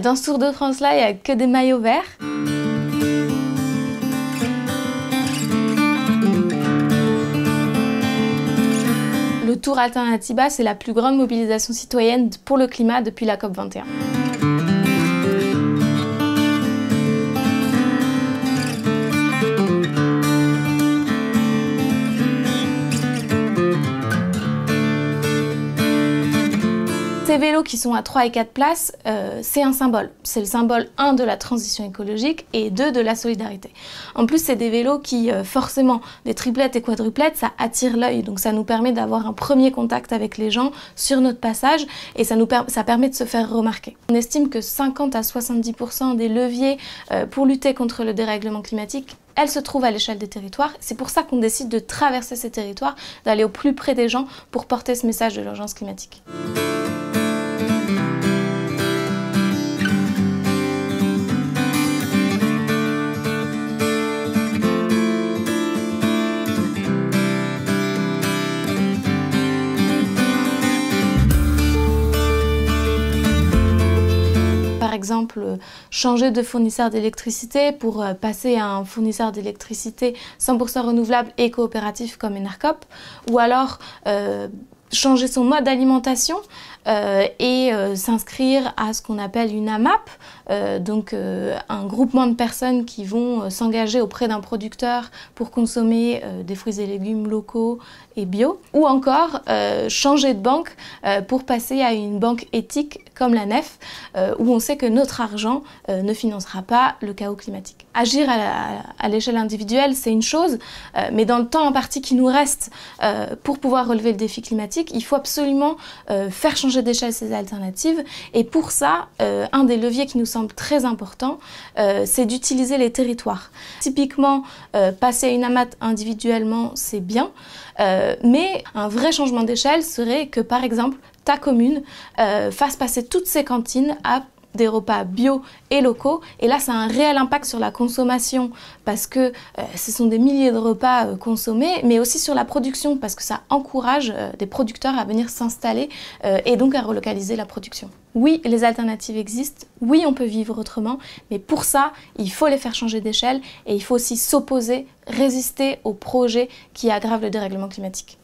Dans ce Tour de France-là, il n'y a que des maillots verts. Le Tour Alternatiba, c'est la plus grande mobilisation citoyenne pour le climat depuis la COP 21. Ces vélos qui sont à 3 et 4 places, c'est un symbole. C'est le symbole 1 de la transition écologique et 2 de la solidarité. En plus, c'est des vélos qui, forcément, des triplettes et quadruplettes, ça attire l'œil. Donc ça nous permet d'avoir un premier contact avec les gens sur notre passage et ça permet de se faire remarquer. On estime que 50 à 70% des leviers pour lutter contre le dérèglement climatique, elle se trouve à l'échelle des territoires. C'est pour ça qu'on décide de traverser ces territoires, d'aller au plus près des gens pour porter ce message de l'urgence climatique. Par exemple, changer de fournisseur d'électricité pour passer à un fournisseur d'électricité 100% renouvelable et coopératif comme Enercop, ou alors changer son mode d'alimentation et s'inscrire à ce qu'on appelle une AMAP, donc un groupement de personnes qui vont s'engager auprès d'un producteur pour consommer des fruits et légumes locaux et bio, ou encore changer de banque pour passer à une banque éthique comme la NEF, où on sait que notre argent ne financera pas le chaos climatique. Agir à l'échelle individuelle, c'est une chose, mais dans le temps imparti qui nous reste pour pouvoir relever le défi climatique, il faut absolument faire changer d'échelle ces alternatives. Et pour ça, un des leviers qui nous semble très important, c'est d'utiliser les territoires. Typiquement, passer à une AMAP individuellement, c'est bien, mais un vrai changement d'échelle serait que, par exemple, ta commune fasse passer toutes ses cantines à des repas bio et locaux, et là ça a un réel impact sur la consommation parce que ce sont des milliers de repas consommés, mais aussi sur la production parce que ça encourage des producteurs à venir s'installer et donc à relocaliser la production. Oui, les alternatives existent, oui on peut vivre autrement, mais pour ça il faut les faire changer d'échelle et il faut aussi s'opposer, résister aux projets qui aggravent le dérèglement climatique.